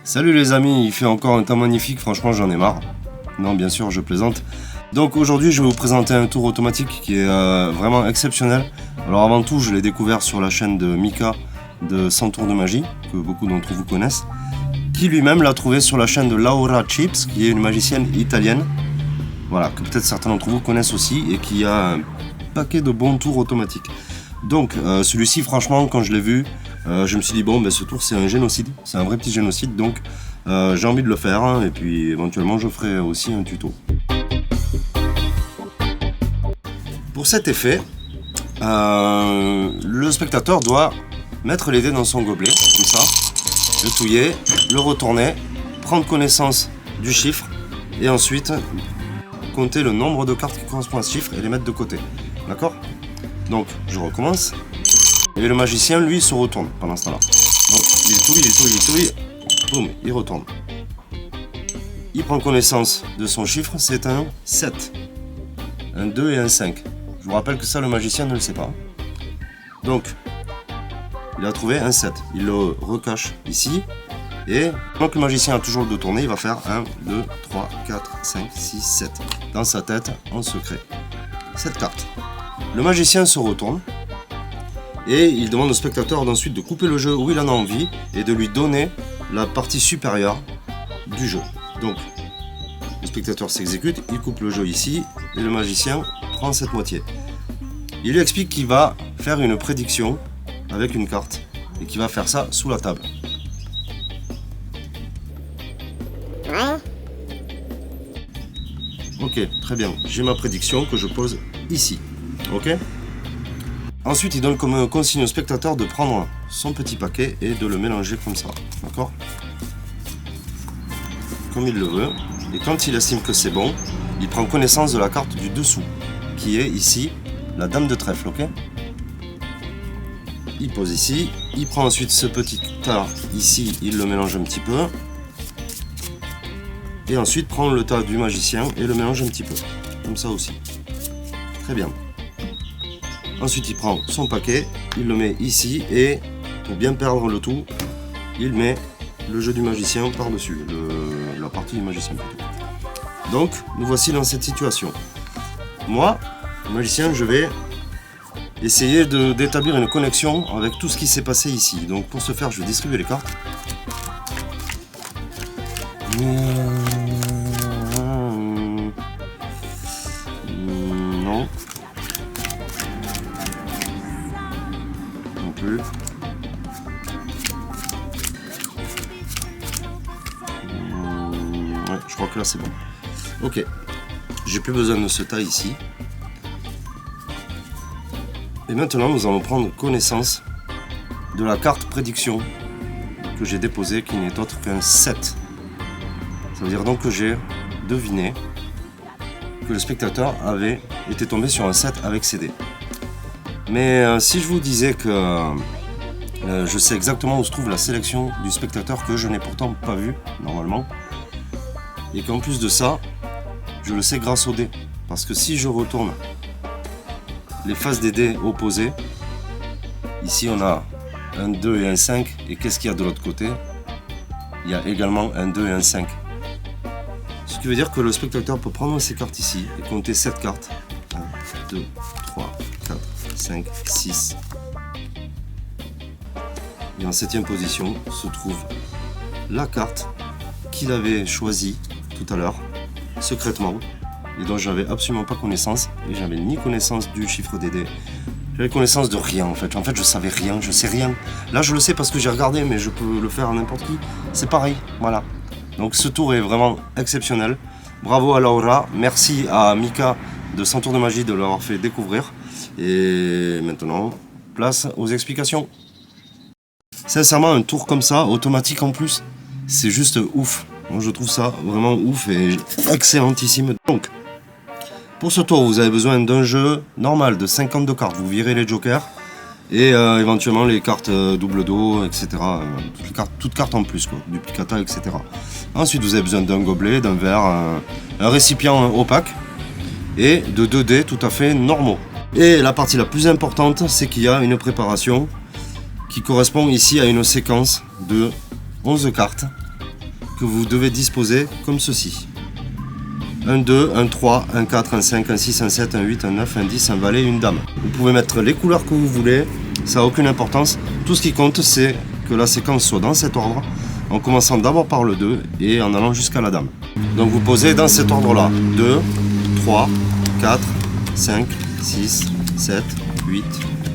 Salut les amis, il fait encore un temps magnifique, franchement j'en ai marre. Non, bien sûr, je plaisante. Donc aujourd'hui je vais vous présenter un tour automatique qui est vraiment exceptionnel. Alors avant tout, je l'ai découvert sur la chaîne de Mika de 100 tours de magie, que beaucoup d'entre vous connaissent, qui lui-même l'a trouvé sur la chaîne de Laura Chips, qui est une magicienne italienne. Voilà, que peut-être certains d'entre vous connaissent aussi et qui a un paquet de bons tours automatiques. Donc celui-ci, franchement, quand je l'ai vu, je me suis dit bon, ben, ce tour c'est un génocide, c'est un vrai petit génocide, donc j'ai envie de le faire, hein, et puis éventuellement je ferai aussi un tuto. Pour cet effet, le spectateur doit mettre les dés dans son gobelet, comme ça, le touiller, le retourner, prendre connaissance du chiffre, et ensuite compter le nombre de cartes qui correspondent à ce chiffre et les mettre de côté. D'accord ? Donc je recommence. Et le magicien, lui, se retourne pendant ce temps-là. Donc, il touille, boum, il retourne. Il prend connaissance de son chiffre, c'est un 7. Un 2 et un 5. Je vous rappelle que ça, le magicien ne le sait pas. Donc, il a trouvé un 7. Il le recache ici. Et tant que le magicien a toujours le dos tourné, il va faire 1, 2, 3, 4, 5, 6, 7. Dans sa tête, en secret. 7 cartes. Le magicien se retourne. Et il demande au spectateur d'ensuite de couper le jeu où il en a envie et de lui donner la partie supérieure du jeu. Donc, le spectateur s'exécute, il coupe le jeu ici et le magicien prend cette moitié. Il lui explique qu'il va faire une prédiction avec une carte et qu'il va faire ça sous la table. Ok, très bien. J'ai ma prédiction que je pose ici. Ok ? Ensuite, il donne comme consigne au spectateur de prendre son petit paquet et de le mélanger comme ça, d'accord ? Comme il le veut. Et quand il estime que c'est bon, il prend connaissance de la carte du dessous, qui est ici la dame de trèfle, ok ? Il pose ici, il prend ensuite ce petit tas ici, il le mélange un petit peu. Et ensuite prend le tas du magicien et le mélange un petit peu, comme ça aussi. Très bien. Ensuite, il prend son paquet, il le met ici et pour bien perdre le tout, il met le jeu du magicien par-dessus, la partie du magicien plutôt. Donc, nous voici dans cette situation. Moi, le magicien, je vais essayer d'établir une connexion avec tout ce qui s'est passé ici. Donc, pour ce faire, je vais distribuer les cartes. Non. Plus. Ouais, je crois que là c'est bon. Ok, j'ai plus besoin de ce tas ici. Et maintenant nous allons prendre connaissance de la carte prédiction que j'ai déposée, qui n'est autre qu'un 7. Ça veut dire donc que j'ai deviné que le spectateur avait été tombé sur un 7 avec ses dés. Mais si je vous disais que je sais exactement où se trouve la sélection du spectateur, que je n'ai pourtant pas vu normalement, et qu'en plus de ça, je le sais grâce aux dés, parce que si je retourne les faces des dés opposés, ici on a un 2 et un 5, et qu'est-ce qu'il y a de l'autre côté ? Il y a également un 2 et un 5. Ce qui veut dire que le spectateur peut prendre ces cartes ici et compter 7 cartes. 1, 2, 3, 4, 5, 6. Et en 7e position se trouve la carte qu'il avait choisie tout à l'heure, secrètement, et dont j'avais absolument pas connaissance, et j'avais ni connaissance du chiffre des dés. J'avais connaissance de rien en fait. Je savais rien, je sais rien. Là je le sais parce que j'ai regardé, mais je peux le faire à n'importe qui. C'est pareil, voilà. Donc ce tour est vraiment exceptionnel. Bravo à Laura, merci à Mika de 100 tours de magie de l'avoir fait découvrir. Et maintenant, place aux explications. Sincèrement, un tour comme ça, automatique en plus, c'est juste ouf. Moi je trouve ça vraiment ouf et excellentissime. Donc, pour ce tour, vous avez besoin d'un jeu normal de 52 cartes. Vous virez les jokers et éventuellement les cartes double dos, etc. Toutes cartes en plus, quoi, duplicata, etc. Ensuite, vous avez besoin d'un gobelet, d'un verre, un récipient opaque et de 2 dés tout à fait normaux. Et la partie la plus importante, c'est qu'il y a une préparation qui correspond ici à une séquence de 11 cartes que vous devez disposer comme ceci. Un 2, un 3, un 4, un 5, un 6, un 7, un 8, un 9, un 10, un valet, une dame. Vous pouvez mettre les couleurs que vous voulez, ça n'a aucune importance. Tout ce qui compte, c'est que la séquence soit dans cet ordre, en commençant d'abord par le 2 et en allant jusqu'à la dame. Donc vous posez dans cet ordre-là. 2, 3, 4, 5, 6, 7, 8,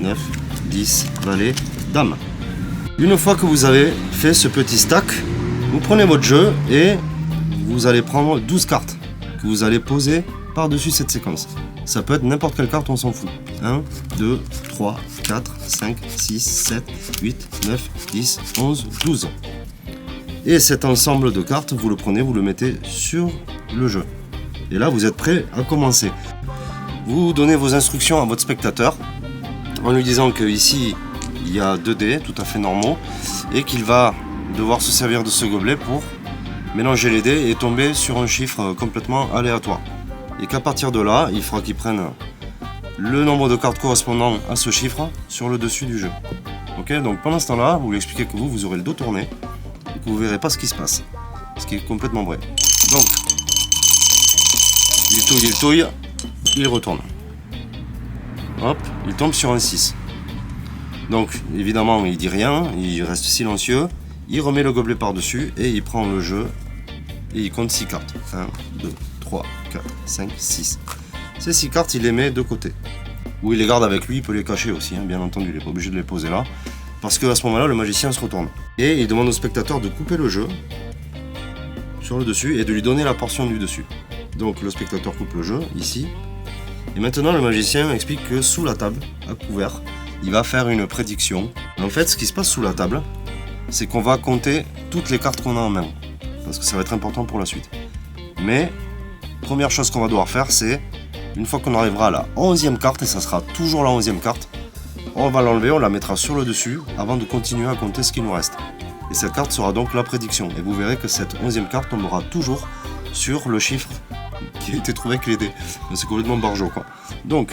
9, 10, valet, dame. Une fois que vous avez fait ce petit stack, vous prenez votre jeu et vous allez prendre 12 cartes que vous allez poser par-dessus cette séquence. Ça peut être n'importe quelle carte, on s'en fout. 1, 2, 3, 4, 5, 6, 7, 8, 9, 10, 11, 12. Et cet ensemble de cartes, vous le prenez, vous le mettez sur le jeu. Et là, vous êtes prêt à commencer. Vous donnez vos instructions à votre spectateur en lui disant qu'ici, il y a 2 dés tout à fait normaux et qu'il va devoir se servir de ce gobelet pour mélanger les dés et tomber sur un chiffre complètement aléatoire. Et qu'à partir de là, il faudra qu'il prenne le nombre de cartes correspondant à ce chiffre sur le dessus du jeu. Ok, donc pendant ce temps-là, vous lui expliquez que vous aurez le dos tourné et que vous ne verrez pas ce qui se passe. Ce qui est complètement vrai. Donc, il touille, il retourne. Hop, il tombe sur un 6. Donc, évidemment, il dit rien, il reste silencieux. Il remet le gobelet par-dessus et il prend le jeu et il compte 6 cartes. 1, 2, 3, 4, 5, 6. Ces 6 cartes, il les met de côté. Ou il les garde avec lui, il peut les cacher aussi, hein, bien entendu, il n'est pas obligé de les poser là. Parce qu'à ce moment-là, le magicien se retourne. Et il demande au spectateur de couper le jeu sur le dessus et de lui donner la portion du dessus. Donc le spectateur coupe le jeu, ici. Et maintenant, le magicien explique que sous la table, à couvert, il va faire une prédiction. En fait, ce qui se passe sous la table, c'est qu'on va compter toutes les cartes qu'on a en main. Parce que ça va être important pour la suite. Mais, première chose qu'on va devoir faire, c'est, une fois qu'on arrivera à la 11e carte, et ça sera toujours la 11e carte, on va l'enlever, on la mettra sur le dessus, avant de continuer à compter ce qu'il nous reste. Et cette carte sera donc la prédiction. Et vous verrez que cette 11e carte tombera toujours sur le chiffre qui a été trouvé avec les dés. C'est complètement barjot, quoi. Donc,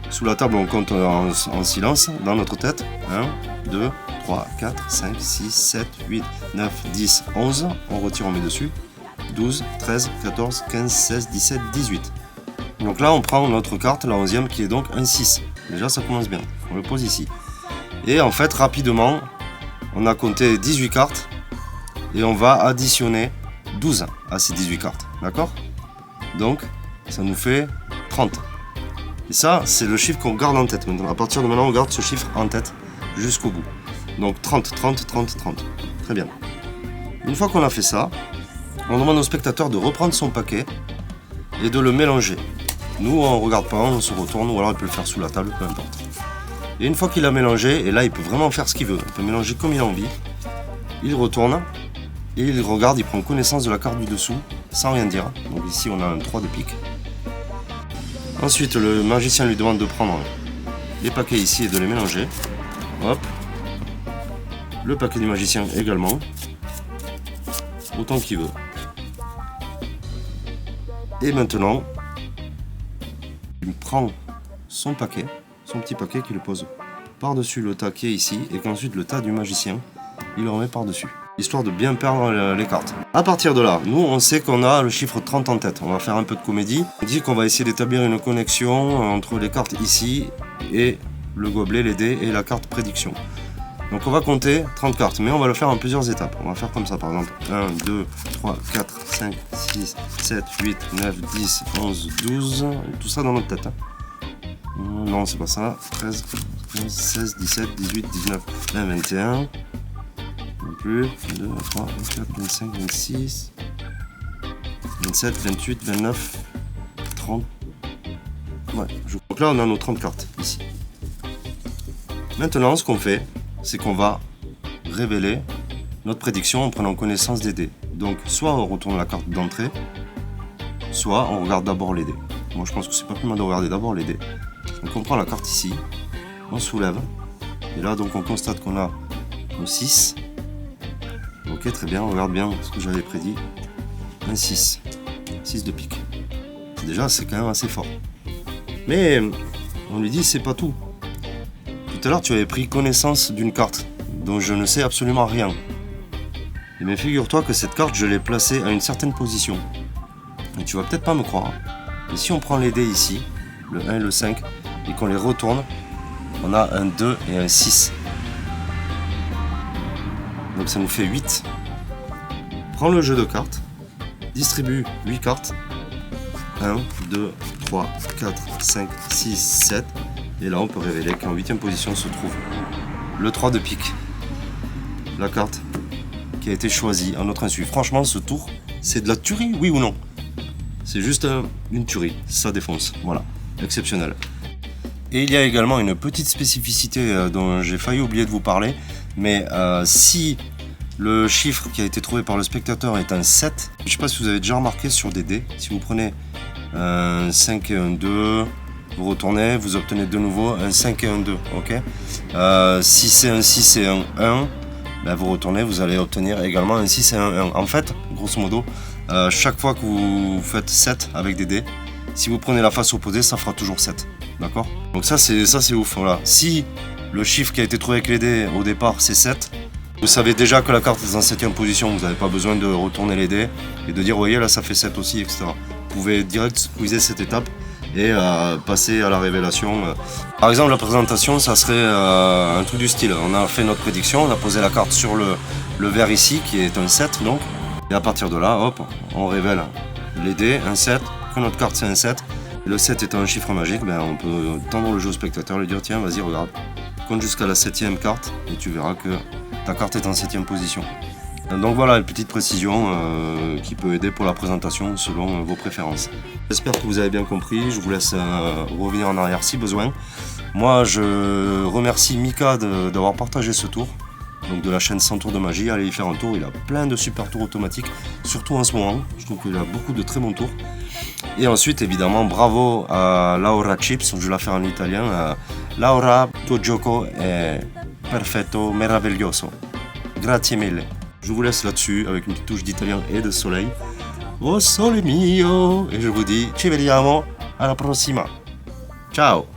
sous la table, on compte en silence, dans notre tête. 1, 2, 3, 4, 5, 6, 7, 8, 9, 10, 11. On retire, on met dessus. 12, 13, 14, 15, 16, 17, 18. Donc là, on prend notre carte, la 11e, qui est donc un 6. Déjà, ça commence bien. On le pose ici. Et en fait, rapidement, on a compté 18 cartes. Et on va additionner 12 à ces 18 cartes. D'accord ? Donc, ça nous fait 30. Et ça, c'est le chiffre qu'on garde en tête. Maintenant, à partir de maintenant, on garde ce chiffre en tête jusqu'au bout. Donc 30, 30, 30, 30. Très bien. Une fois qu'on a fait ça, on demande au spectateur de reprendre son paquet et de le mélanger. Nous, on ne regarde pas, on se retourne, ou alors il peut le faire sous la table, peu importe. Et une fois qu'il a mélangé, et là, il peut vraiment faire ce qu'il veut. Il peut mélanger comme il a envie. Il retourne et il regarde, il prend connaissance de la carte du dessous, sans rien dire. Donc ici, on a un 3 de pique. Ensuite, le magicien lui demande de prendre les paquets ici et de les mélanger. Hop. Le paquet du magicien également. Autant qu'il veut. Et maintenant, il prend son paquet, son petit paquet qu'il pose par-dessus le tas qui est ici et qu'ensuite le tas du magicien, il le remet par-dessus. Histoire de bien perdre les cartes. À partir de là, nous on sait qu'on a le chiffre 30 en tête. On va faire un peu de comédie. On dit qu'on va essayer d'établir une connexion entre les cartes ici et le gobelet, les dés et la carte prédiction. Donc on va compter 30 cartes, mais on va le faire en plusieurs étapes. On va faire comme ça par exemple. 1, 2, 3, 4, 5, 6, 7, 8, 9, 10, 11, 12. Tout ça dans notre tête. Hein. Non, c'est pas ça. 13, 15, 16, 17, 18, 19, 20, 21. Non plus. 2, 3, 24, 25, 26, 27, 28, 29, 30. Ouais, donc là on a nos 30 cartes ici. Maintenant, ce qu'on fait, c'est qu'on va révéler notre prédiction en prenant connaissance des dés. Donc, soit on retourne la carte d'entrée, soit on regarde d'abord les dés. Moi, je pense que c'est pas plus mal de regarder d'abord les dés. Donc, on prend la carte ici, on soulève, et là, donc, on constate qu'on a nos 6. Ok, très bien, on regarde bien ce que j'avais prédit. Un 6. 6 de pique. Déjà, c'est quand même assez fort. Mais, on lui dit, c'est pas tout. Tout à l'heure, tu avais pris connaissance d'une carte dont je ne sais absolument rien. Et bien figure-toi que cette carte, je l'ai placée à une certaine position. Et tu vas peut-être pas me croire. Mais si on prend les dés ici, le 1 et le 5, et qu'on les retourne, on a un 2 et un 6. Donc ça nous fait 8. Prends le jeu de cartes, distribue 8 cartes. 1, 2, 3, 4, 5, 6, 7. Et là on peut révéler qu'en 8ème position se trouve le 3 de pique. La carte qui a été choisie à notre insu. Franchement ce tour, c'est de la tuerie, oui ou non? C'est juste une tuerie, ça défonce. Voilà, exceptionnel. Et il y a également une petite spécificité dont j'ai failli oublier de vous parler. Mais si le chiffre qui a été trouvé par le spectateur est un 7, je ne sais pas si vous avez déjà remarqué sur des dés, si vous prenez un 5 et un 2, vous retournez, vous obtenez de nouveau un 5 et un 2, ok. Si c'est un 6 et un 1, ben vous retournez, vous allez obtenir également un 6 et un 1. En fait, grosso modo, chaque fois que vous faites 7 avec des dés, si vous prenez la face opposée, ça fera toujours 7, d'accord. Donc ça c'est ouf, voilà. Si le chiffre qui a été trouvé avec les dés au départ c'est 7, vous savez déjà que la carte est en 7ème position, vous n'avez pas besoin de retourner les dés et de dire, vous voyez là ça fait 7 aussi, etc. Vous pouvez direct squeezer cette étape et passer à la révélation. Par exemple, la présentation, ça serait un truc du style. On a fait notre prédiction, on a posé la carte sur le vert ici, qui est un 7 donc. Et à partir de là, hop, on révèle les dés, un 7, que notre carte c'est un 7. Et le 7 étant un chiffre magique, ben, on peut tendre le jeu au spectateur, lui dire, tiens, vas-y, regarde, compte jusqu'à la 7ème carte, et tu verras que ta carte est en 7ème position. Donc voilà, une petite précision qui peut aider pour la présentation selon vos préférences. J'espère que vous avez bien compris, je vous laisse revenir en arrière si besoin. Moi je remercie Mika d'avoir partagé ce tour, donc de la chaîne 100 tours de magie. Allez y faire un tour, il a plein de super tours automatiques, surtout en ce moment, je trouve qu'il a beaucoup de très bons tours. Et ensuite évidemment bravo à Laura Chips, je vais la faire en italien. Laura, tuo gioco è perfetto, meraviglioso. Grazie mille. Je vous laisse là-dessus avec une petite touche d'italien et de soleil. Oh sole mio! Et je vous dis, ci vediamo alla prossima. Ciao!